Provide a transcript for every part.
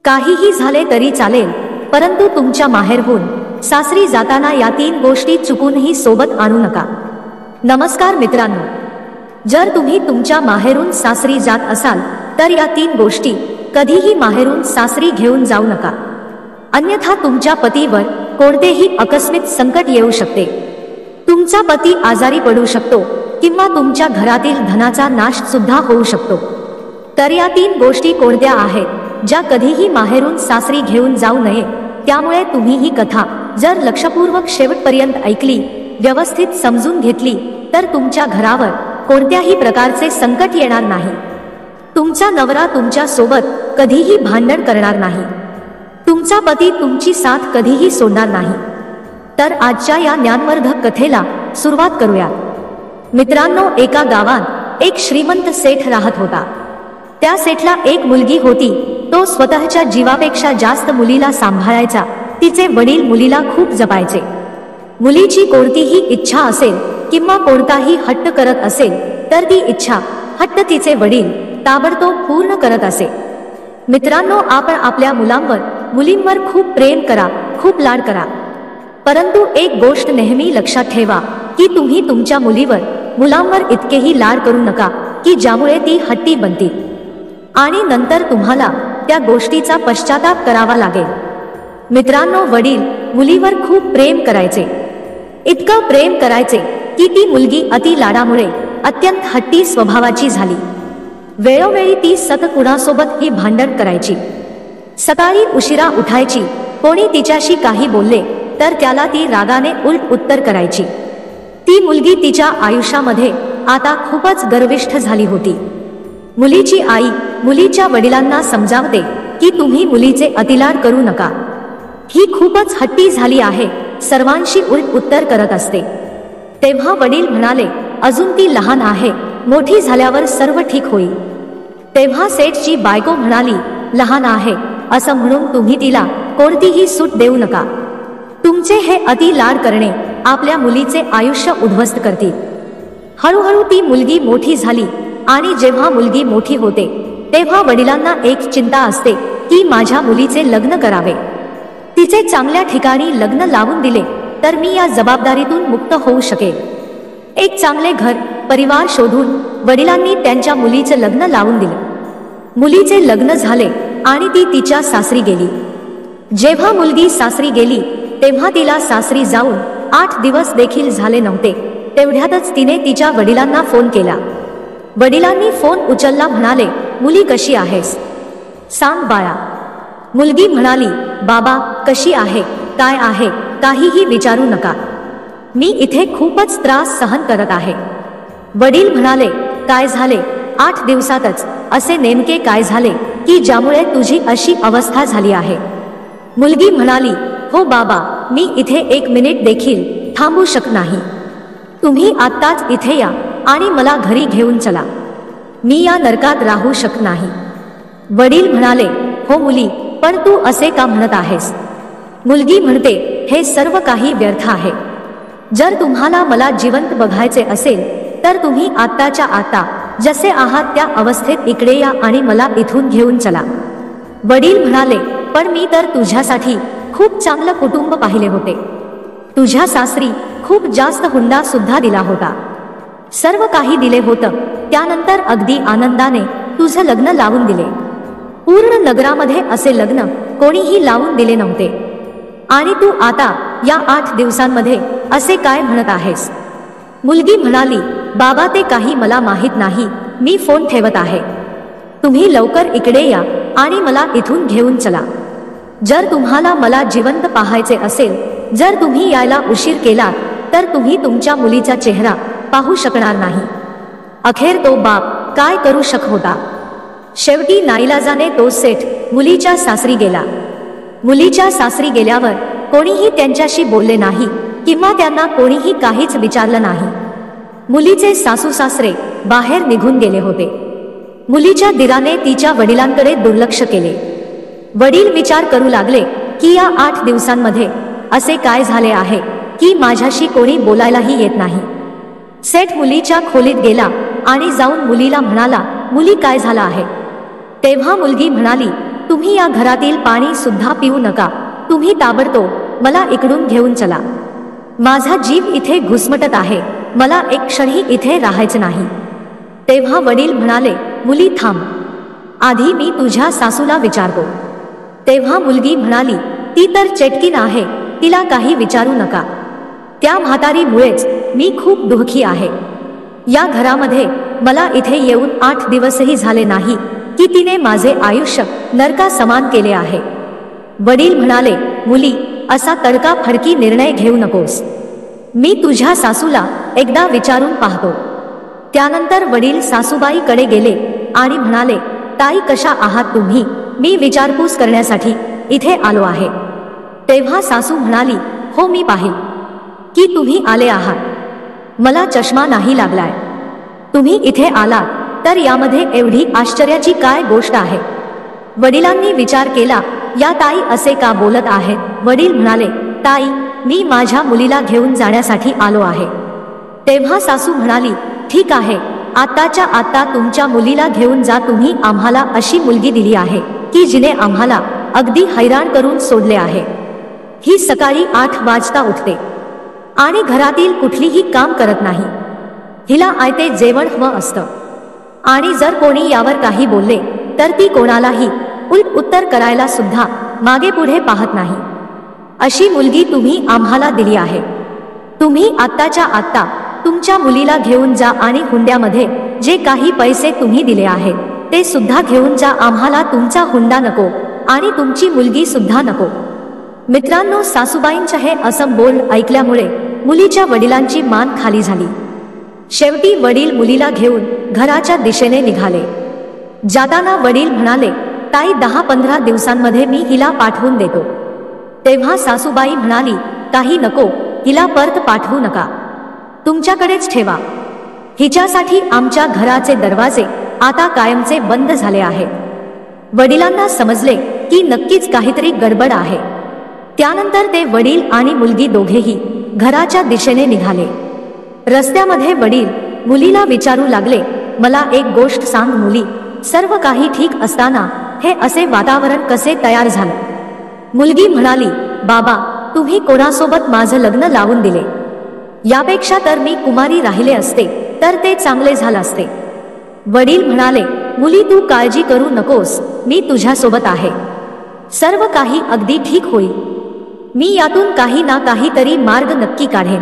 काहीही झाले तरी चालेल, परंतु तुमच्या माहेरहून सासरी जाताना या 3 गोष्टी चुकूनही सोबत आणू नका. नमस्कार मित्रांनो, जर तुम्ही तुमच्या माहेरून सासरी जात असाल तर या 3 गोष्टी कधीही माहेरून सासरी घेऊन जाऊ नका. अन्यथा तुमच्या पतीवर कोणतेही आकस्मिक संकट येऊ शकते. तुमचा पती आजारी पडू शकतो किंवा तुमच्या घरातील धनाचा नाश सुद्धा होऊ शकतो. तर या 3 गोष्टी कोणत्या आहेत ज्या कधीही माहेरून सासरी घेऊन जाऊ नये? त्यामुळे तुम्ही ही कथा जर लक्षपूर्वक शेवटपर्यंत ऐकली, व्यवस्थित समजून घेतली तर तुमच्या घरावर कोणत्याही प्रकारचे संकट येणार नाही. तुमचा नवरा तुमच्या सोबत कधीही भांडण करणार नाही. तुमचा पती तुमची साथ कधीही सोडणार नाही. तर आजच्या या ज्ञानवर्धक कथेला सुरुवात करूया. मित्रांनो, एका गावात एक श्रीमंत सेठ राहत होता. त्या सेठला एक मुलगी होती. तो स्वतःच्या जीवापेक्षा जास्त मुलीला सांभाळायचा. तिचे वडील मुलीला खूप जपायचे. मुलीची कोणतीही इच्छा असेल किंवा कोणताही हट्ट करत असेल तर ती इच्छा हट्ट तिचे वडील ताबडतोब पूर्ण करत असे. मित्रांनो, आपण आपल्या मुलींवर खूप प्रेम करा, खूप लाड करा, परंतु एक गोष्ट नेहमी लक्षात ठेवा की तुम्ही तुमच्या मुलांवर इतकेही लाड करू नका की ज्यामुळे ती हट्टी बनतील आणि नंतर तुम्हाला त्या गोष्टीचा पश्चाताप करावा लागेल. मित्रांनो, वडील मुलीवर खूप प्रेम करायचे. इतकं प्रेम करायचे की ती मुलगी अति लाडामुळे अत्यंत हट्टी स्वभावाची झाली. वेळोवेळी ती सतत कुणासोबत ही भांडण करायची. सकाळी उशिरा उठायची. कोणी तिच्याशी काही बोलले तर त्याला ती रागाने उलट उत्तर करायची. ती मुलगी तिच्या आयुष्यामध्ये आता खूपच गर्विष्ठ झाली होती. मुलीची आई मुलीच्या वडिलांना समजावते की तुम्ही मुलीचे अतिलाड करू नका. ही खूपच हट्टी झाली आहे, सर्वांशी उलट उत्तर करत असते. तेव्हा वडील म्हणाले, अजून ती लहान आहे, मोठी झाल्यावर सर्व ठीक होईल. तेव्हा सेठची बायको म्हणाली, लहान आहे असं म्हणून तुम्ही तिला कोणतीही सूट देऊ नका. तुमचे हे अति लाड करणे आपल्या मुलीचे आयुष्य उद्ध्वस्त करतील. हळूहळू ती मुलगी मोठी झाली आणि जेव्हा मुलगी मोठी होते तेव्हा वडिलांना एक चिंता असते की माझ्या मुलीचे लग्न करावे. तिचे चांगल्या ठिकाणी लग्न लावून दिले तर मी या जबाबदारीतून मुक्त होऊ शकेल. एक चांगले घर परिवार शोधून वडिलांनी त्यांच्या मुलीचे लग्न लावून दिले. मुलीचे लग्न झाले आणि ती तिच्या सासरी गेली. जेव्हा मुलगी सासरी गेली तेव्हा तिला सासरी जाऊन 8 दिवस देखील झाले नव्हते. तेवढ्यातच तिने तिच्या वडिलांना फोन केला. वडिलांनी फोन उचलला. म्हणाले, मुली कशी आहेस? सांग बाळा. मुलगी म्हणाली, बाबा कशी आहे, काय आहे, काहीही विचारू नका. मी इथे खूपच त्रास सहन करत आहे. वडील म्हणाले, काय झाले? 8 दिवसातच असे नेमके काय झाले की ज्यामुळे तुझी अशी अवस्था झाली आहे? मुलगी म्हणाली, हो बाबा, मी इथे 1 मिनिट देखील थांबू शकत नाही. तुम्ही आत्ताच इथे या आणि मला घरी घेऊन चला. मी या नरकात राहू शकत नाही. वडील म्हणाले, हो मुली, पण तू असे का म्हणत आहेस? मुलगी म्हणते, हे सर्व काही व्यर्थ आहे. जर तुम्हाला मला जिवंत बघायचे असेल तर तुम्ही आत्ताच्या आता जसे आहात त्या अवस्थेत इकडे या आणि मला इथून घेऊन चला. वडील म्हणाले, पण मी तर तुझ्यासाठी खूप चांगलं कुटुंब पाहिले होते. तुझ्या सासरी खूप जास्त हुंडा सुद्धा दिला होता. सर्व काही दिले होतं. त्यानंतर अगदी आनंदाने तुझं लग्न लावून दिले. पूर्ण नगरामध्ये असे लग्न कोणीही लावून दिले नव्हते. आणि तू आता या 8 दिवसांमध्ये असे काय म्हणत आहेस? मुलगी म्हणाली, बाबा ते काही मला माहीत नाही, मी फोन ठेवत आहे. तुम्ही लवकर इकडे या आणि मला इथून घेऊन चला. जर तुम्हाला मला जिवंत पाहायचे असेल, जर तुम्ही यायला उशीर केला तर तुम्ही तुमच्या मुलीचा चेहरा पाहू शकणार नाही. अखेर तो बाप काय करू शकत होता. शेवटी नाईलाजाने तो सेठ मुलीच्या सासरी गेला. मुलीच्या सासरी गेल्यावर कोणीही त्यांच्याशी बोलले नाही किंवा त्यांना कोणीही काहीच विचारलं नाही. मुलीचे सासू सासरे बाहेर निघून गेले होते. मुलीच्या दिराने तिच्या वडिलांकडे दुर्लक्ष केले. वडील विचार करू लागले की या 8 दिवसांमध्ये असे काय झाले आहे की माझ्याशी कोणी बोलायलाही येत नाही. सेठ मुलीच्या खोलीत गेला आणि जाऊन मुलीला म्हणाला, मुली काय झालं आहे? तेव्हा मुलगी म्हणाली, तुम्ही या घरातील पाणी सुद्धा पिऊ नका, तुम्ही ताबडतोब मला इकडून घेऊन चला. माझा जीव इथे घुसमटत आहे, मला एक क्षणही इथे राहायचं नाही. तेव्हा वडील म्हणाले, मुली थांब, आधी मी तुझ्या सासूला विचारतो. तेव्हा मुलगी म्हणाली, ती तर चेटकीन आहे, तिला काही विचारू नका. त्या म्हातारीमुळेच मी खूप दुःखी आहे. या घरामध्ये मला इथे येऊन 8 दिवसही झाले नाही की तिने माझे आयुष्य नरका समान केले आहे. वडील म्हणाले, मुली असा तडकाफडकी निर्णय घेऊ नकोस, मी तुझ्या सासूला एकदा विचारून पाहतो. त्यानंतर वडील सासूबाईकडे गेले आणि म्हणाले, ताई कशा आहात तुम्ही, मी विचारपूस करण्यासाठी इथे आलो आहे. तेव्हा सासू म्हणाली, हो मी पाहिल की तुम्ही आले आहात, मला चष्मा नाही लागलाय. तुम्ही इथे आलात तर यामध्ये एवढी आश्चर्याची काय गोष्ट आहे. वडिलांनी विचार केला, या ताई असे का बोलत आहेत. वडील म्हणाले, ताई मी माझ्या मुलीला घेऊन जाण्यासाठी आलो आहे. तेव्हा सासू म्हणाली, ठीक आहे, आत्ताच्या आत्ता तुमच्या मुलीला घेऊन जा. तुम्ही आम्हाला अशी मुलगी दिली आहे की जिने आम्हाला अगदी हैराण करून सोडले आहे. ही सकाळी 8 वाजता उठते आणि घरातील कुठलीही काम करत नाही. हिला आयते जेवण हवं असतं आणि जर कोणी यावर काही बोलले तर ती कोणालाही उलट उत्तर करायला सुद्धा मागे पुढे पाहत नाही. अशी मुलगी तुम्ही आम्हाला दिली आहे. तुम्ही आत्ताच्या आत्ता तुमच्या मुलीला घेऊन जा आणि हुंड्यामध्ये जे काही पैसे तुम्ही दिले आहेत ते सुद्धा घेऊन जा. आम्हाला तुमचा हुंडा नको आणि तुमची मुलगी सुद्धा नको. मित्रांनो, सासूबाईंचे हे असं बोल ऐकल्यामुळे मुलीच्या वडिलांची मान खाली झाली. शेवटी वडील मुलीला घेऊन घराच्या दिशेने निघाले. जाताना वडील म्हणाले, ताई 10-15 दिवसांमध्ये मी हिला पाठवून देतो. तेव्हा सासूबाई म्हणाली, काही नको, हिला परत पाठवू नका, तुमच्याकडेच ठेवा. हिच्यासाठी आमच्या घराचे दरवाजे आता कायमचे बंद झाले आहेत. वडिलांना समजले की नक्कीच काहीतरी गडबड आहे. त्यानंतर ते वडील आणि मुलगी दोघेही घराच्या दिशेने निघाले. रस्त्यामध्ये वडील मुलीला विचारू लागले, मला एक गोष्ट सांग मुली, सर्व काही ठीक असताना हे असे वातावरण कसे तयार झाले. मुलगी म्हणाली, बाबा तुम्ही कोणासोबत माझं लग्न लावून दिले, यापेक्षा तर मी कुमारी राहिले असते तर ते चांगले झाले असते. वडील म्हणाले, मुली तू काळजी करू नकोस, मी तुझ्यासोबत आहे, सर्व काही अगदी ठीक होईल. मी यातून काही ना काहीतरी मार्ग नक्की काढेन.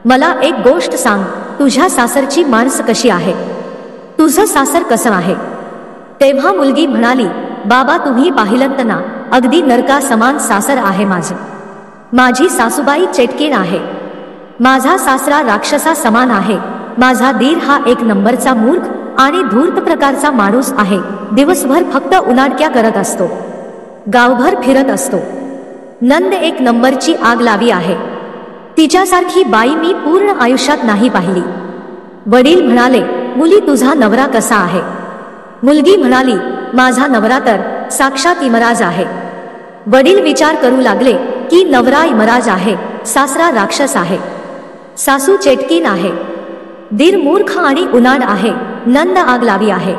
मला एक गोष्ट सांग, तुझ्या सासरची माणसं कशी आहे, तुझं सासर कसं आहे. तेव्हा मुलगी म्हणाली, बाबा तुम्ही पाहिलंत ना, अगदी नरका समान सासर आहे माझे. माझी सासूबाई चेटकीण आहे, माझा सासरा राक्षसा समान आहे, माझा दीर हा एक नंबरचा मूर्ख आणि धूर्त प्रकारचा माणूस आहे, दिवसभर फक्त उनाडक्या करत असतो, गावभर फिरत असतो. नंद एक नंबरची आग लावी आहे, तिच्यासारखी बाई मी पूर्ण आयुष्यात नाही पाहिली. वडील म्हणाले, मुली तुझा नवरा कसा आहे. मुलगी म्हणाली, माझा नवरा तर साक्षात यमराज आहे. वडील विचार करू लागले की नवरा यमराज आहे, सासरा राक्षस आहे, सासू चेटकीन आहे, दीर मूर्ख आणि उनाड आहे, नंद आग लावी आहे.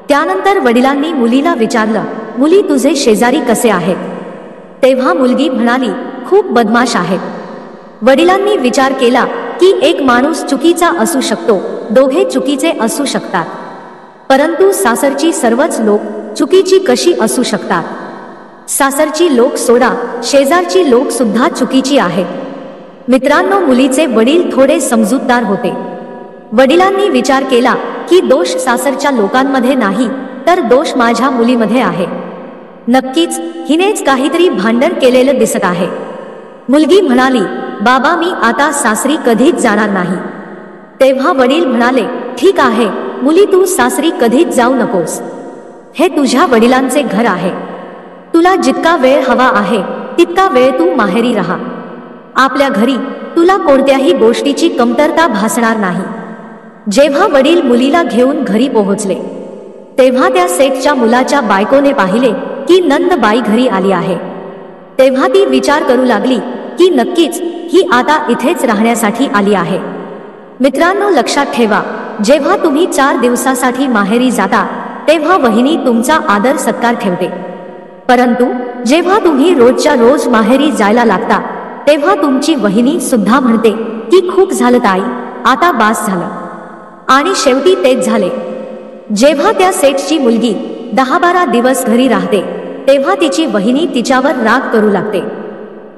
त्यानंतर वडिलांनी मुलीला विचारलं, मुली तुझे शेजारी कसे आहेत. तेव्हा मुलगी म्हणाली, खूप बदमाश आहेत. वडिलांनी विचार केला की एक माणूस चुकीचा असू शकतो, दोघे चुकीचे असू शकतात, परंतु सासरची सर्वच लोक चुकीची कशी असू शकतात. सासरची लोक सोडा, शेजारची लोक सुद्धा चुकीची आहेत. मित्रांनो, मुलीचे वडील थोडे समजूतदार होते. वडिलांनी विचार केला की दोष सासरच्या लोकांमध्ये नाही तर दोष माझ्या मुलीमध्ये आहे. नक्कीच हिनेच काहीतरी भांडण केलेलं दिसत आहे. मुलगी म्हणाली, बाबा मी आता सासरी कधीच जाणार नाही. तेव्हा वडील म्हणाले, ठीक आहे मुली, तू सासरी कधीच जाऊ नकोस, हे तुझ्या वडिलांचे घर आहे. तुला जितका वेळ हवा आहे तितका वेळ तू माहेरी राहा. आपल्या घरी तुला कोणत्याही गोष्टीची कमतरता भासणार नाही. जेव्हा वडील मुलीला घेऊन घरी पोहोचले तेव्हा त्या सेठच्या मुलाच्या बायकोने पाहिले की नंदबाई घरी आली आहे. तेव्हा ती विचार करू लागली की नक्कीच ही आता इथेच राहण्यासाठी आली आहे. मित्रांनो, लक्षात ठेवा, जेव्हा तुम्ही 4 दिवसासाठी माहेरी जाता तेव्हा वहिनी तुमचा आदर सत्कार ठेवते. परंतु जेव्हा तुम्ही रोजच्या रोज माहेरी जायला लागता तेव्हा तुमची वहिनी सुद्धा म्हणते की खूप झालं ताई, आता बास झालं. आणि शेवटी तेच झाले. जेव्हा त्या सेठची मुलगी 10-12 दिवस घरी राहते तेव्हा तिची वहिनी तिच्यावर राग करू लागते.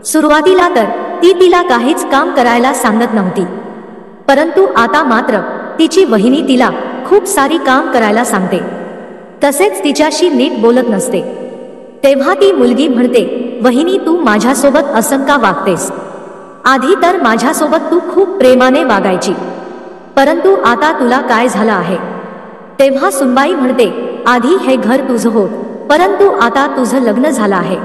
सुरुवातीला तर ती तिला काहीच काम करायला सांगत नव्हती, परंतु आता मात्र तिची वहिनी तिला खूप सारी काम करायला सांगते. तसेच तिच्याशी नीट बोलत नसते. तेव्हा ती मुलगी म्हणते, वहिनी तू माझ्यासोबत असं का वागतेस? आधी तर माझ्यासोबत तू खूप प्रेमाने वागायची, परंतु आता तुला काय झालं आहे? तेव्हा सुनबाई म्हणते, आधी हे घर तुझं होत, परंतु आता तुझं लग्न झालं आहे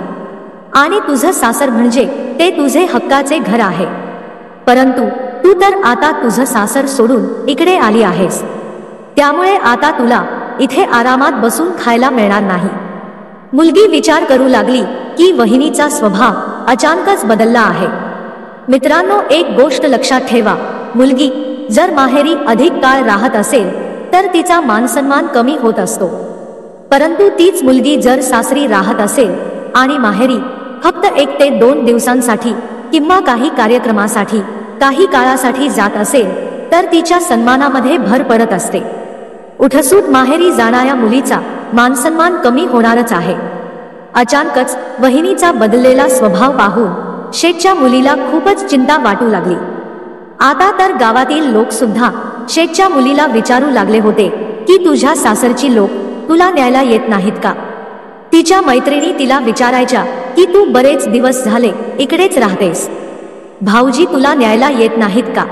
आणि तुझं सासर म्हणजे ते तुझे हक्काचे घर आहे. परंतु तू तर आता तुझं सासर सोडून इकडे आली आहेस, त्यामुळे आता तुला इथे आरामात बसून खायला मिळणार नाही. मुलगी विचार करू लागली की वहिनीचा स्वभाव अचानकच बदलला आहे. मित्रांनो, एक गोष्ट लक्षात ठेवा, मुलगी जर माहेरी अधिक काळ राहत असेल तर तिचा मानसन्मान कमी होत असतो. परंतु तीच मुलगी जर सासरी राहत असेल आणि माहेरी फक्त 1 ते 2 दिवसांसाठी किंवा काही कार्यक्रमासाठी काही काळासाठी जात असेल तर तिच्या सन्मानामध्ये भर पडत असते. उठसूट माहेरी जाणाऱ्या मुलीचा मानसन्मान कमी होणारच आहे. अचानकच वहिनीचा बदललेला स्वभाव पाहून शेठच्या मुलीला खूपच चिंता वाटू लागली. आता तर गावातील लोक सुद्धा शेठच्या मुलीला विचारू लागले होते की तुझ्या सासरची लोक तुला न्यायला येत नाहीत का? तिच्या मैत्रिणी तिला विचारायच्या की तू बरेच दिवस झाले इकडेच राहतेस, भाऊजी तुला न्यायला येत नाहीत का?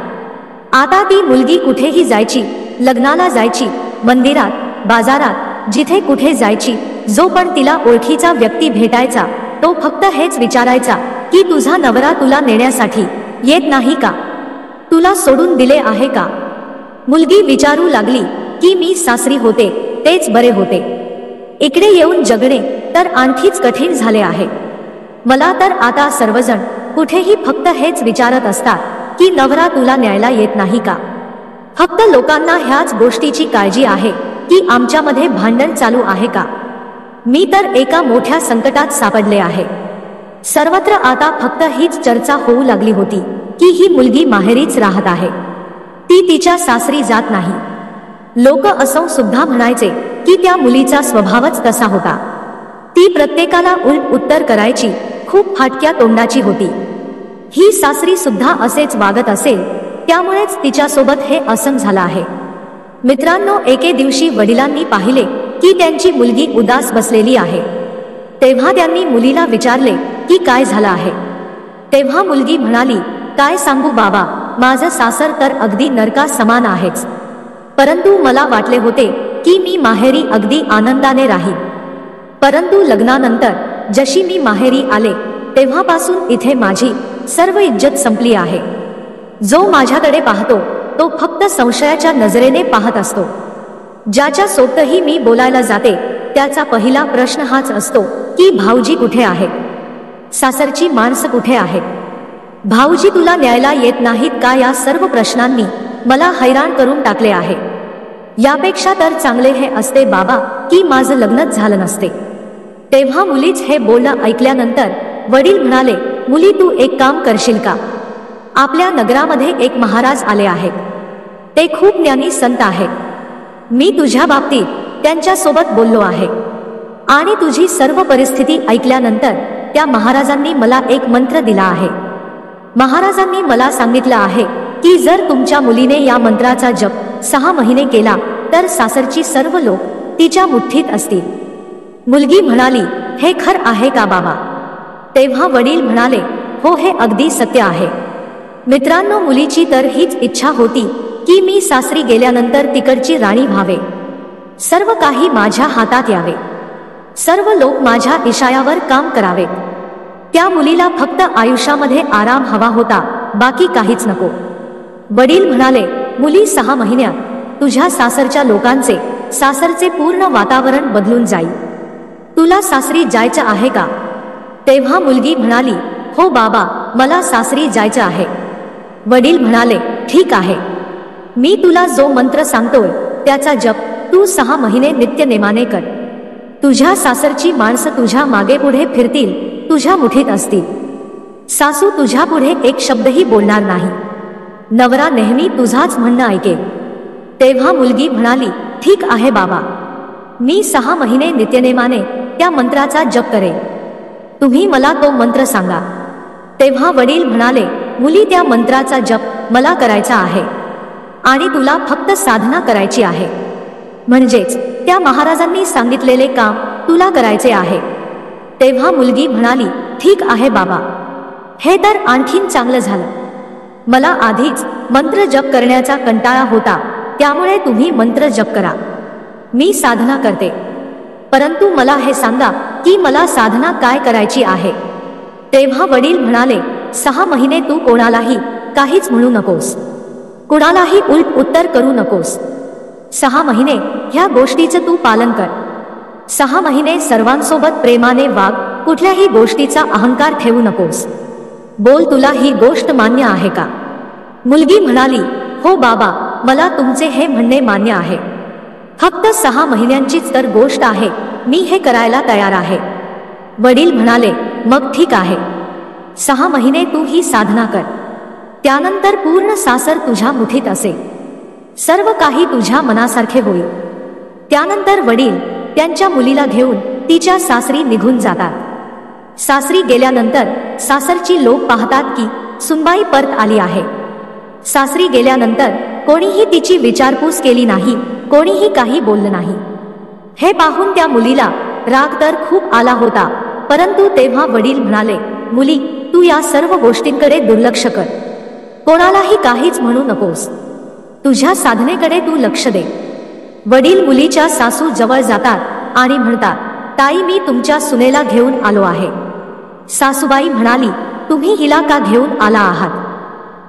आता ती मुलगी कुठेही जायची, लग्नाला जायची, मंदिरात, बाजारात, जिथे कुठे जायची, जो पण तिला ओळखीचा व्यक्ती भेटायचा तो फक्त हेच विचारायचा की तुझा नवरा तुला नेण्यासाठी येत नाही का? तुला सोडून दिले आहे का? मुलगी विचारू लागली की मी सासरी होते तेच बरे होते, इकडे येऊन जगणे तर आणखीच कठीण झाले आहे. मला तर आता सर्वजण कुठेही फक्त हेच विचारत असतात की नवरा तुला न्यायला येत नाही का? फक्त लोकांना ह्याच गोष्टीची काळजी आहे की आमच्यामध्ये भांडण चालू आहे का? मी तर एका मोठ्या संकटात सापडले आहे. सर्वत्र आता फक्त हीच चर्चा होऊ लागली होती की ही मुलगी माहेरीच राहत आहे, ती तिच्या सासरी जात नाही. लोक असं सुद्धा म्हणायचे की त्या मुलीचा स्वभावच तसा होता, ती प्रत्येकाला उलट उत्तर करायची, खूप फाटक्या तोंडाची होती. ही सासरी सुद्धा असेच वागत असेल, त्यामुळेच तिच्यासोबत हे असं झालं आहे. मित्रांनो, एके दिवशी वडिलांनी पाहिले की त्यांची मुलगी उदास बसलेली आहे. तेव्हा त्यांनी मुलीला विचारले की काय झालं आहे? तेव्हा मुलगी म्हणाली, काय सांगू बाबा, माझं सासर तर अगदी नरका समान आहेच, परंतु मला वाटले होते की मी माहेरी अगदी आनंदाने राहील, परंतु लग्नानंतर जशी मी माहेरी आले तेव्हापासून इथे माझी सर्व इज्जत संपली आहे. जो माझ्याकडे पाहतो तो फक्त संशयाच्या नजरेने पाहत असतो. ज्याच्या सोबतही मी बोलायला जाते त्याचा पहिला प्रश्न हाच असतो की भाऊजी कुठे आहेत? सासरची माणसं कुठे आहेत? भाऊजी तुला न्यायला येत नाहीत का? या सर्व प्रश्नांनी मला हैराण करून टाकले आहे. यापेक्षा तर चांगले हे असते बाबा की माझं लग्नच झालं नसते. तेव्हा मुलीच हे बोलणं ऐकल्यानंतर वडील म्हणाले, मुली तू एक काम करशील का? आपल्या नगरामध्ये एक महाराज आले आहेत, ते खूप ज्ञानी संत आहेत. मी तुझ्या बाबतीत त्यांच्यासोबत बोललो आहे आणि तुझी सर्व परिस्थिती ऐकल्यानंतर त्या महाराजांनी मला एक मंत्र दिला आहे. महाराजांनी मला सांगितलं आहे की जर तुमच्या मुलीने या मंत्राचा जप 6 महिने केला तर सासरची सर्व लोक तिच्या मुठ्ठीत असतील. मुलगी म्हणाली, हे खरं आहे का बाबा? तेव्हा वडील म्हणाले, हो, हे अगदी सत्य आहे. मित्रांनो, मुलीची तर हीच इच्छा होती की मी सासरी गेल्यानंतर तिकडची राणी व्हावे, सर्व काही माझ्या हातात यावे, सर्व लोक माझ्या इशाऱ्यावर काम करावेत. त्या मुलीला फक्त आयुष्यामध्ये आराम हवा होता, बाकी काहीच नको. वडील म्हणाले, मुली 6 महिन्यात तुझ्या सासरच्या लोकांचे, सासरचे पूर्ण वातावरण बदलून जाईल. तुला सासरी जायचं आहे का? तेव्हा मुलगी म्हणाली, हो बाबा, मला सासरी जायचं आहे. वडील म्हणाले, ठीक आहे, मी तुला जो मंत्र सांगतोय त्याचा जप तू 6 महिने नित्यनेमाने कर. तुझ्या सासरची माणसं तुझ्या मागे पुढे फिरतील, तुझ्या मुठीत असतील. सासू तुझ्या पुढे एक शब्दही बोलणार नाही. नवरा नेहमी तुझाच म्हणणं ऐकेल. तेव्हा मुलगी म्हणाली, ठीक आहे बाबा, मी 6 महिने नित्यनेमाने त्या मंत्राचा जप करेन. तुम्ही मला तो मंत्र सांगा. तेव्हा वडील म्हणाले, मुली त्या मंत्राचा जप मला करायचा आहे आणि तुला फक्त साधना करायची आहे. म्हणजेच त्या महाराजांनी सांगितलेले काम तुला करायचे आहे. तेव्हा मुलगी म्हणाली, ठीक आहे बाबा, हे तर आणखीन चांगलं झालं. मला आधीच मंत्र जप करण्याचा कंटाळा होता, त्यामुळे तुम्ही मंत्र जप करा, मी साधना करते. परंतु मला हे सांगा की मला साधना काय करायची आहे. तेव्हा वडील म्हणाले, 6 महिने तू कोणालाही काहीच म्हणू नकोस, कोणालाही उलट उत्तर करू नकोस. 6 महिने ह्या गोष्टीचं तू पालन कर. 6 महिने सर्वांसोबत प्रेमाने वाग, कुठल्याही गोष्टीचा अहंकार ठेवू नकोस. बोल, तुला ही गोष्ट मान्य आहे का. मुलगी म्हणाली, हो बाबा, मला तुमचे हे म्हणणे मान्य आहे. फक्त 6 महिन्यांचीच तर गोष्ट आहे, मी हे करायला तयार आहे. वडील म्हणाले, मग ठीक आहे, 6 महिने तू ही साधना कर. त्यानंतर पूर्ण सासर तुझ्या मुठीत असेल, सर्व काही तुझ्या मनासारखे होईल. त्यानंतर वडील त्यांच्या मुलीला घेऊन तिच्या सासरी निघून जातात. सासरी गेल्यानंतर सासरची लोक पाहतात की सुनबाई परत आली आहे. सासरी गेल्यानंतर कोणीही तिची विचारपूस केली नाही, कोणीही काही बोललं नाही. हे पाहून त्या मुलीला राग तर खूप आला होता, परंतु तेव्हा वडील म्हणाले, मुली, तू या सर्व गोष्टींकडे दुर्लक्ष कर, कोणालाही काहीच म्हणू नकोस, तुझ्या साधनेकडे तू लक्ष दे. वडील मुलीच्या सासू जवळ जातात आणि म्हणतात, ताई, मी तुमच्या सुनेला घेऊन आलो आहे. सासूबाई म्हणाली, तुम्ही हिला का घेऊन आला आहात.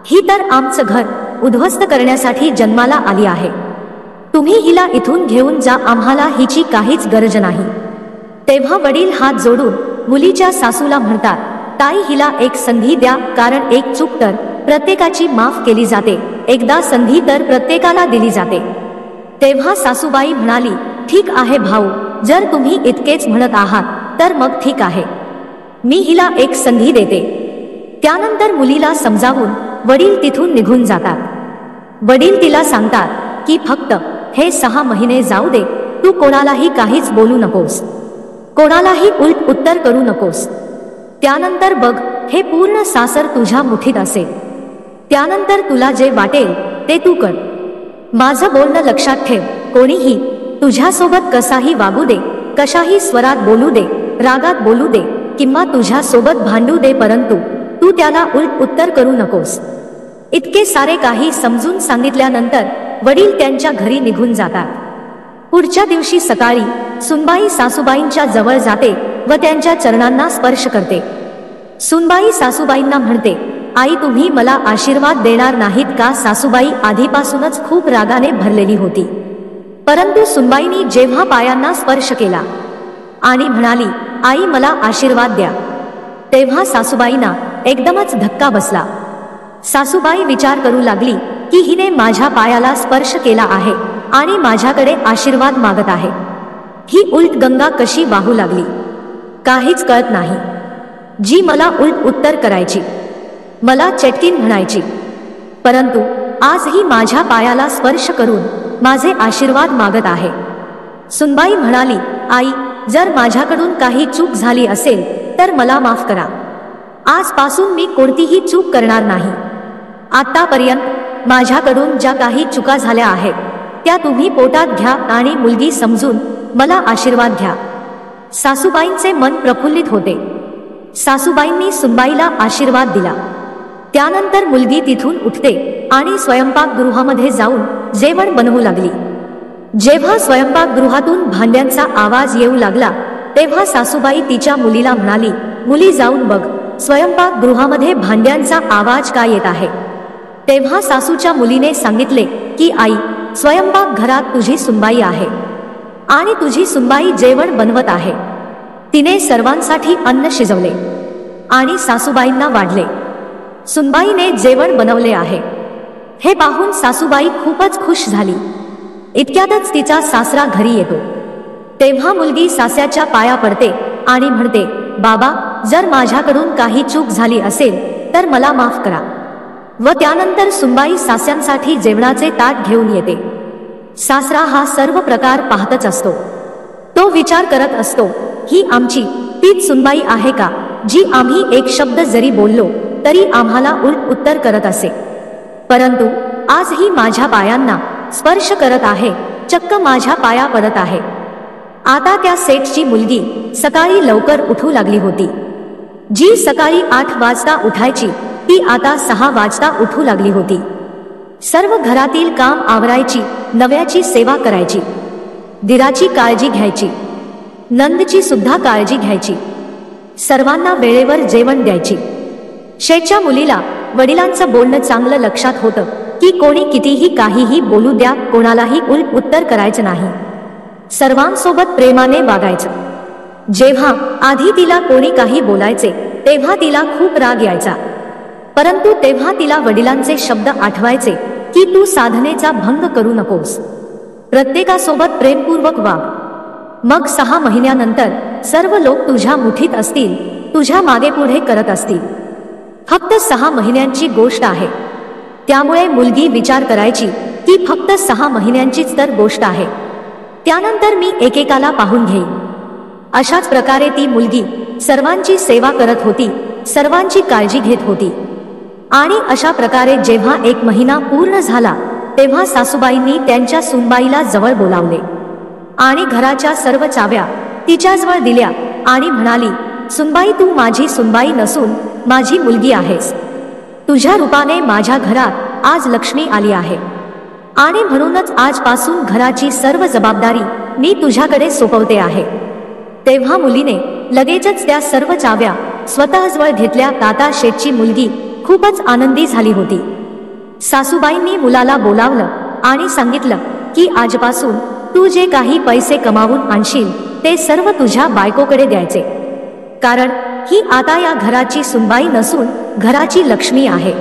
ही तर आमचं घर उद्ध्वस्त करण्यासाठी जन्माला आली आहे. तुम्ही हिला इथून घेऊन जा, आम्हाला हिची काहीच गरज नाही. तेव्हा वडील हात जोडून मुलीच्या सासूला म्हणतात, ताई, हिला एक संधी द्या, कारण एक चूक तर प्रत्येकाची माफ केली जाते, एकदा संधी तर प्रत्येकाला दिली जाते. तेव्हा सासूबाई म्हणाली, ठीक आहे भाऊ, जर तुम्ही इतकेच म्हणत आहात तर मग ठीक आहे, मी हिला एक संधी देते. त्यानंतर मुलीला समजावून वडील तिथून निघून जातात. वडील तिला सांगतात की फक्त हे 6 महिने जाऊ दे, तू कोणालाही काहीच बोलू नकोस, कोणालाही उलट उत्तर करू नकोस. त्यानंतर बघ, हे पूर्ण सासर तुझ्या मुठीत असेल. त्यानंतर तुला जे वाटेल ते तू कर. माझं बोलणं लक्षात ठेव, कोणीही तुझ्यासोबत कसाही वागू दे, कशाही स्वरात बोलू दे, रागात बोलू दे किंवा तुझ्यासोबत भांडू दे, परंतु तू त्याला उलट उत्तर करू नकोस. इतके सारे काही समजून सांगितल्यानंतर वडील त्यांच्या घरी निघून जातात. पुढच्या दिवशी सकाळी सुनबाई सासूबाईंच्या जवळ जाते व त्यांच्या चरणांना स्पर्श करते. सुनबाई सासूबाईंना म्हणते, आई, तुम्ही मला आशीर्वाद देणार नाहीत का. सासूबाई आधीपासूनच खूप रागाने भरलेली होती, परंतु सुनबाईंनी जेव्हा पायांना स्पर्श केला आणि म्हणाली, आई, मला आशीर्वाद द्या, तेव्हा सासूबाईंना एकदमच धक्का बसला. सासूबाई विचार करू लागली की हिने माझ्या पायाला स्पर्श केला आहे आणि माझ्याकडे आशीर्वाद मागत आहे. ही उलट गंगा कशी वाहू लागली, काहीच कळत नाही. जी मला उलट उत्तर करायची, मला चटकीन म्हणायची, परंतु आज ही माझ्या पायाला स्पर्श करून माझे आशीर्वाद मागत आहे. सुनबाई म्हणाली, आई, जर माझ्याकडून काही चूक झाली असेल तर मला माफ करा. आजपासून मी कोणतीही चूक करणार नाही. आतापर्यंत माझ्याकडून ज्या काही चुका झाल्या आहेत त्या तुम्ही पोटात घ्या आणि मुलगी समजून मला आशीर्वाद घ्या. सासूबाईंचे मन प्रफुल्लित होते. सासूबाईंनी सुनबाईला आशीर्वाद दिला. त्यानंतर मुलगी तिथून उठते आणि स्वयंपाकगृहामध्ये जाऊन जेवण बनवू लागली. जेव्हा स्वयंपाकगृहातून भांड्यांचा आवाज येऊ लागला तेव्हा सासूबाई तिच्या मुलीला म्हणाली, मुली, जाऊन बघ, स्वयंपाकगृहामध्ये भांड्यांचा आवाज का येत आहे. तेव्हा सासूच्या मुलीने सांगितले की आई, स्वयंपाकघरात तुझी सुनबाई आहे आणि तुझी सुनबाई जेवण बनवत आहे. तिने सर्वांसाठी अन्न शिजवले आणि सासूबाईंना वाढले. सुनबाईने जेवण बनवले आहे. हे पाहून सासूबाई खूपच खुश झाली. इतक्यातच तिचा सासरा घरी येतो. तेव्हा मुलगी सास्याच्या पाया पडते आणि म्हणते, बाबा, जर माझ्याकडून काही चूक झाली असेल तर मला माफ करा. व त्यानंतर सुनबाई सास्यांसाठी जेवणाचे ताट घेऊन येते. सासरा हा सर्व प्रकार पाहतच असतो. तो विचार करत असतो, ही आमची तीच सुनबाई आहे का, जी आम्ही एक शब्द जरी बोललो तरी आम्हाला उलट उत्तर करत असे. परंतु आज ही माझ्या पायांना स्पर्श करत आहे, चक्क माझ्या पाया पडत आहे. आता त्या सेठची मुलगी सकाळी लवकर उठू लागली होती. जी सकाळी 8 वाजता उठायची ती आता 6 वाजता उठू लागली होती. सर्व घरातील काम आवरायची, नव्याची सेवा करायची, दिराची काळजी घ्यायची, नंदची सुद्धा काळजी घ्यायची, सर्वांना वेळेवर जेवण द्यायची. शेठच्या मुलीला वडिलांचं बोलणं चांगलं लक्षात होतं की कोणी कितीही काहीही बोलू द्या, कोणालाही उलट उत्तर करायचं नाही, सर्वांसोबत प्रेमाने वागायचं. जेव्हा आधी तिला कोणी काही बोलायचे तेव्हा तिला खूप राग यायचा, परंतु तेव्हा तिला वडिलांचे शब्द आठवायचे की तू साधनेचा भंग करू नकोस, प्रत्येकासोबत प्रेमपूर्वक वाग. मग 6 महिन्यानंतर सर्व लोक तुझ्या मुठीत असतील, तुझ्या मागे पुढे करत असतील. फक्त 6 महिन्यांची गोष्ट आहे, त्यामुळे मुलगी विचार करायची की फक्त 6 महिन्यांचीच तर गोष्ट आहे, त्यानंतर मी एकेकाला पाहून घेईन. अशाच प्रकारे ती मुलगी सर्वांची सेवा करत होती, सर्वांची काळजी घेत होती. आणि अशा प्रकारे जेव्हा 1 महिना पूर्ण झाला तेव्हा सासूबाईंनी त्यांच्या सुनबाईला जवळ बोलावले आणि घराच्या सर्व चाव्या तिच्याजवळ दिल्या आणि म्हणाली, सुनबाई, तू माझी सुनबाई नसून माझी मुलगी आहेस. तुझ्या रूपाने माझ्या घरात आज लक्ष्मी आली आहे आणि म्हणूनच आजपासून घराची सर्व जबाबदारी मी तुझ्याकडे सोपवते आहे. तेव्हा मुलीने लगेचच त्या सर्व चाव्या स्वतःजवळ घेतल्या. ताता शेठची मुलगी खूपच आनंदी झाली होती. सासूबाईंनी मुलाला बोलावलं आणि सांगितलं की आजपासून तू जे काही पैसे कमावून आणशील ते सर्व तुझ्या बायकोकडे द्यायचे, कारण ही आता या घराची सुनबाई नसून घराची लक्ष्मी आहे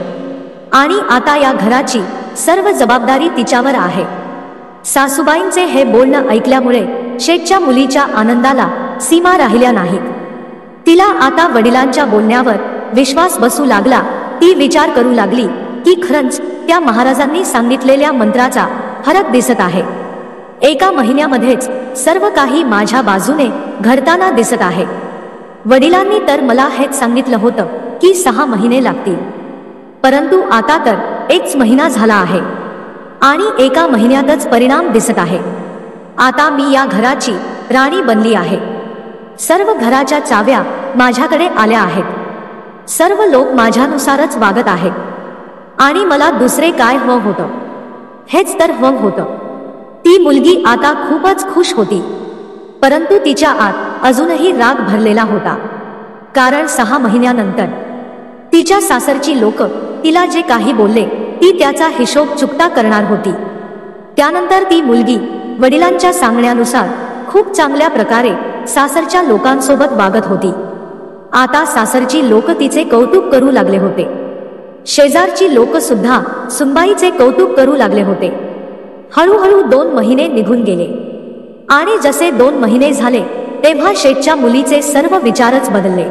आणि आता या घराची सर्व जबाबदारी तिच्यावर आहे. सासूबाईंचे हे बोलणं ऐकल्यामुळे शेठच्या मुलीच्या आनंदाला सीमा राहिल्या नाहीत. तिला आता वडिलांच्या बोलण्यावर विश्वास बसू लागला. ती विचार करू लागली की खरंच त्या महाराजांनी सांगितलेल्या मंत्राचा फरक दिसत आहे. 1 महिन्यामध्येच सर्व काही माझ्या बाजूने घडताना दिसत आहे. वडिलांनी तर मला हेच सांगितलं होतं की 6 महिने लागतील, परंतु आता तर 1 महिना झाला आहे आणि 1 महिन्यातच परिणाम दिसत आहे. आता मी या घराची राणी बनली आहे. सर्व घराच्या चाव्या माझ्याकडे आल्या आहेत. सर्व लोक माझ्यानुसारच वागत आहेत आणि मला दुसरे काय हवं होतं, हेच तर हवं होतं. ती मुलगी आता खूपच खुश होती, परंतु तिच्या आत अजूनही राग भरलेला होता, कारण 6 महिन्यानंतर तिच्या सासरची लोक तिला जे काही बोलले ती त्याचा हिशोब चुकता करणार होती. त्यानंतर ती मुलगी वडिलांच्या सांगण्यानुसार खूप चांगल्या प्रकारे सासरच्या लोकांसोबत वागत होती. आता सासरची लोक तिचे कौतुक करू लागले होते. शेजारची लोक सुद्धा सुनबाईचे कौतुक करू लागले होते. हळूहळू 2 महिने निघून गेले आणि जसे 2 महिने झाले तेव्हा शेठच्या मुलीचे सर्व विचारच बदलले.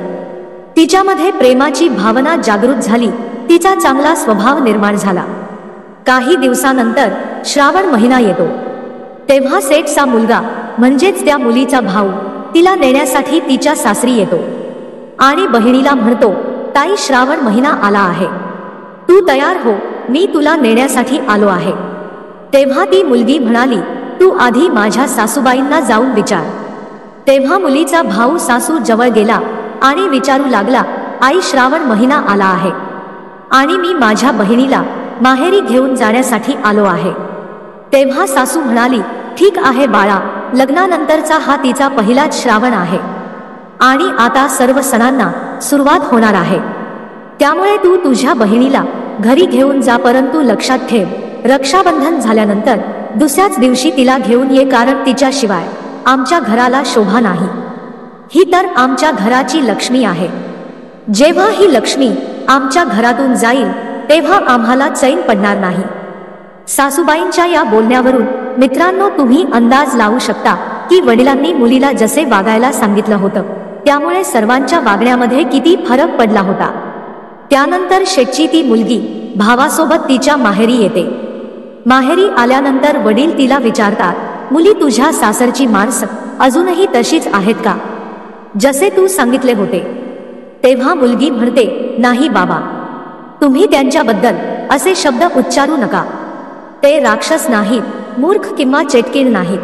तिच्यामध्ये प्रेमाची भावना जागृत झाली. तिचा चांगला स्वभाव निर्माण झाला. काही दिवसानंतर श्रावण महिना येतो. तेव्हा सेठचा मुलगा म्हणजेच त्या मुलीचा भाऊ तिला नेण्यासाठी तिच्या सासरी येतो आणि बहिणीला म्हणतो, ताई, श्रावण महिना आला आहे, तू तयार हो, मी तुला नेण्यासाठी आलो आहे. तेव्हा ती मुलगी म्हणाली, तू आधी माझ्या सासूबाईंना जाऊन विचार. तेव्हा मुलीचा भाऊ सासू जवळ गेला आणि विचारू लागला, आई, श्रावण महिना आला आहे आणि मी माझ्या बहिणीला माहेरी घेऊन जाण्यासाठी आलो आहे. तेव्हा सासू म्हणाली, ठीक आहे बाळा, लग्नानंतरचा हा तिचा पहिलाच श्रावण आहे आणि आता सर्व सणांना सुरुवात होणार आहे, त्यामुळे तू तुझ्या बहिणीला घरी घेऊन जा, परंतु लक्षात ठेव, रक्षाबंधन झाल्यानंतर दुसऱ्याच दिवशी तिला घेऊन ये, कारण तिच्याशिवाय आमच्या घराला शोभा नाही. ही तर आमच्या घराची लक्ष्मी आहे. जेव्हा ही लक्ष्मी आमच्या घरातून जाईल तेव्हा आम्हाला चैन पडणार नाही. सासूबाईंच्या या बोलण्यावरून मित्रांनो तुम्ही अंदाज लावू शकता की वडिलांनी मुलीला जसे वागायला सांगितलं होतं त्यामुळे सर्वांच्या वागण्यामध्ये किती फरक पडला होता। त्यानंतर शेठची ती मुलगी भावासोबत तिच्या माहेरी येते। माहेरी आल्यानंतर वडील तिला विचारतात, मुली तुझ्या सासरची माणसं अजूनही तशीच आहेत का, जसे तू सांगितले होते? तेव्हा मुलगी म्हणते, नाही बाबा, तुम्ही त्यांच्याबद्दल असे शब्द उच्चारू नका। ते राक्षस नाहीत, मूर्ख किंवा चेटकीण नाहीत,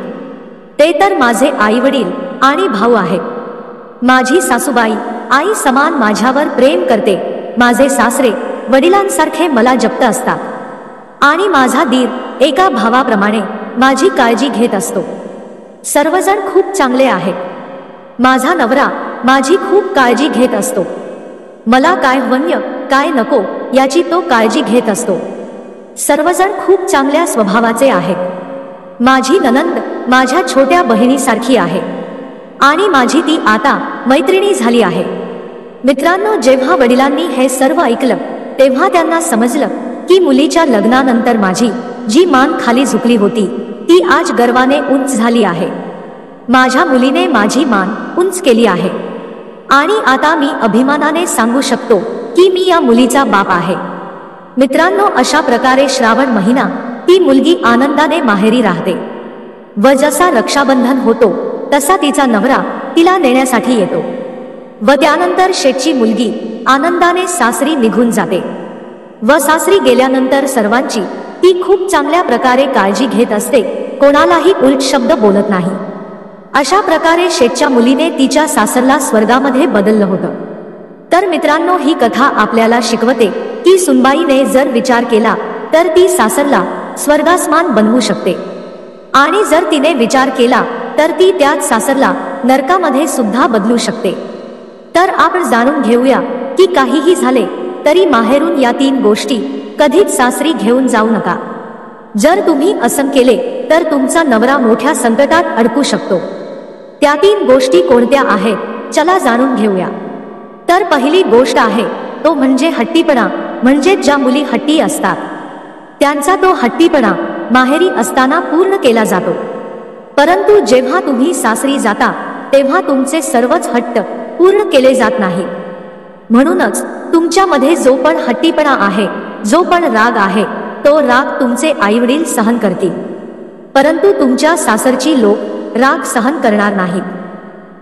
ते तर माझे आई वडील आणि भाऊ आहेत। माझी सासूबाई आई समान माझ्यावर प्रेम करते, माझे सासरे वडिलांसारखे मला जपत असतात आणि माझा दीर एका भावाप्रमाणे माझी काळजी घेत असतो। सर्वजण खूप चांगले आहेत। माझा नवरा माझी खूप काळजी घेत असतो, मला काय हवंय काय नको याची तो काळजी घेत असतो। सर्वजण खूप चांगल्या स्वभावाचे आहेत। माझी नणंद माझ्या छोट्या बहिणीसारखी आहे आणि माझी ती आता मैत्रिणी झाली आहे। मित्रांनो, जेव्हा वडिलांनी हे सर्व ऐकलं तेव्हा त्यांना समजलं की मुलीच्या लग्नानंतर माझी जी मान खाली झुकली होती ती आज गर्वाने उंच झाली आहे। माझ्या मुलीने माझी मान उंच केली आहे आणि आता मी अभिमानाने सांगू शकतो की मी या मुलीचा बाप आहे। मित्रांनो, अशा प्रकारे श्रावण महिना ती मुलगी आनंदाने माहेरी राहते व जसा रक्षाबंधन होतो तसा तिचा नवरा तिला नेण्यासाठी येतो व त्यानंतर शेठची मुलगी आनंदाने सासरी निघून जाते व सासरी गेल्यानंतर सर्वांची ती खूप चांगल्या प्रकारे काळजी घेत असते, कोणालाही उलट शब्द बोलत नाही। अशा प्रकारे शेठच्या मुलीने तिच्या सासरला स्वर्गामध्ये बदललं होतं। तर मित्रांनो, ही कथा आपल्याला शिकवते की सुनबाईने जर विचार केला तर ती सासरला स्वर्गासमान बनवू शकते आणि जर तिने विचार केला तर ती त्याच सासरला नरकामध्ये सुद्धा बदलू शकते। तर आपण जाणून घेऊया की काहीही झाले तरी माहेरून या 3 गोष्टी कधीच सासरी घेऊन जाऊ नका। जर तुम्ही असं केले तर तुमचा नवरा मोठ्या संकटात अडकू शकतो। त्या 3 गोष्टी कोणत्या आहेत, चला जाणून घेऊया। तर पहिली गोष्ट आहे तो म्हणजे हट्टीपणा। म्हणजे ज्या मुली हट्टी असतात त्यांचा तो हट्टीपणा माहेरी असताना पूर्ण केला जातो, परंतु जेव्हा तुम्ही सासरी जाता तेव्हा तुमचे सर्वच हट्ट पूर्ण केले जात नाही। म्हणूनच तुमच्यामध्ये जो पण हट्टीपणा आहे, जो पण राग आहे, तो राग तुमचे आईवडील सहन करतील, परंतु तुमच्या सासरची लोक राग सहन करणार नाहीत।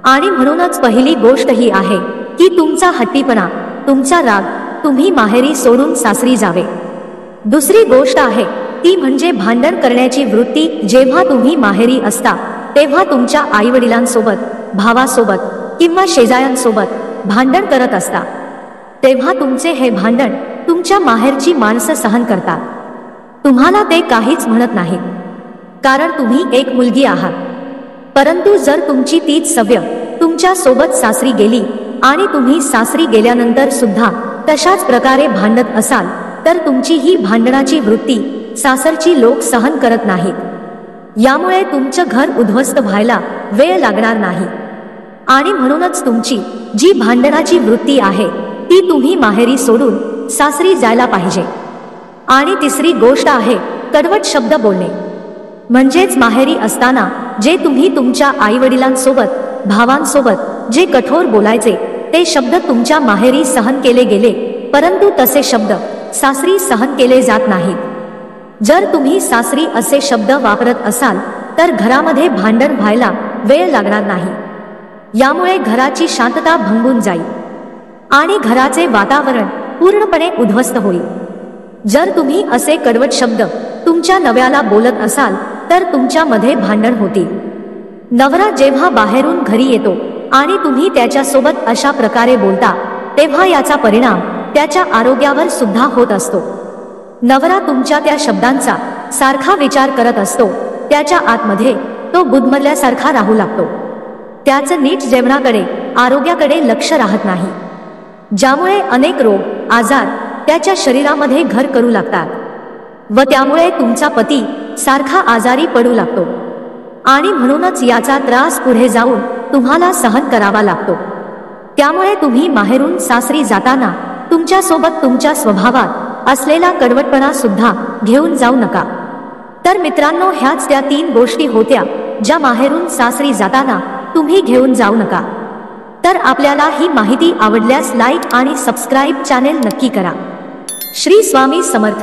आणि म्हणूनच पहिली गोष्ट ही आहे की तुमचा हट्टीपणा, तुमचा राग तुम्ही माहेरी सोडून सासरी जावे। दुसरी गोष्ट आहे ती म्हणजे भांडण करण्याची वृत्ती। जेव्हा तुम्ही माहेरी असता तेव्हा तुमच्या आईवडिलांसोबत, भावासोबत किंवा शेजाऱ्यांसोबत भांडण करत असता, तेव्हा तुमचे हे भांडण तुमच्या माहेरची माणसं सहन करतात। तुम्हाला ते काहीच म्हणत नाहीत, कारण तुम्ही एक मुलगी आहात। परंतु जर तुमची तीच सवय तुमच्या सोबत सासरी गेली आणि तुम्ही सासरी गेल्यानंतर सुद्धा तशाच प्रकारे भांडत असाल तर तुमची ही भांडणाची वृत्ती सासरची लोक सहन करत नाहीत। यामुळे तुमचं घर उद्ध्वस्त व्हायला वेळ लागणार नाही आणि म्हणूनच तुमची जी भांडणाची वृत्ती आहे ती तुम्ही माहेरी सोडून सासरी जायला पाहिजे। आणि तिसरी गोष्ट आहे कडवट शब्द बोलणे। म्हणजेच माहेरी असताना जे तुम्ही तुमच्या आईवडिलांसोबत, भावांसोबत जे कठोर बोलायचे ते शब्द तुमच्या माहेरी सहन केले गेले, परंतु तसे शब्द सासरी सहन केले जात नाहीत। जर तुम्ही सासरी असे शब्द वापरत असाल तर घरामध्ये भांडण व्हायला वेळ लागणार नाही। यामुळे घराची शांतता भंगून जाईल आणि घराचे वातावरण पूर्णपणे उद्ध्वस्त होईल। जर तुम्ही असे कडवट शब्द तुमच्या नवऱ्याला बोलत असाल तर तुमच्यामध्ये भांडण होतील। नवरा जेव्हा बाहेरून घरी येतो आणि तुम्ही त्याच्यासोबत अशा प्रकारे बोलता तेव्हा याचा परिणाम त्याच्या आरोग्यावर सुद्धा होत असतो। नवरा तुमच्या त्या शब्दांचा सारखा विचार करत असतो, त्याच्या आतमध्ये तो गुदमरल्यासारखा राहू लागतो। त्याचं नीट जेवणाकडे, आरोग्याकडे लक्ष राहत नाही, ज्यामुळे अनेक रोग, आजार त्याच्या शरीरामध्ये घर करू लागतात व त्यामुळे तुमचा पती सारखा आजारी पडू लागतो आणि म्हणूनच याचा त्रास पुढे जाऊन तुम्हाला सहन करावा लागतो। त्यामुळे तुम्ही माहेरून सासरी जाताना तुमच्यासोबत तुमच्या स्वभावात असलेला कडवटपणा सुद्धा घेऊन जाऊ नका। तर मित्रांनो, ह्याच त्या 3 गोष्टी होत्या ज्या माहेरून सासरी जाताना तुम्ही घेऊन जाऊ नका। तर आपल्याला ही माहिती आवडल्यास लाईक आणि सबस्क्राईब चॅनेल नक्की करा। श्री स्वामी समर्थ।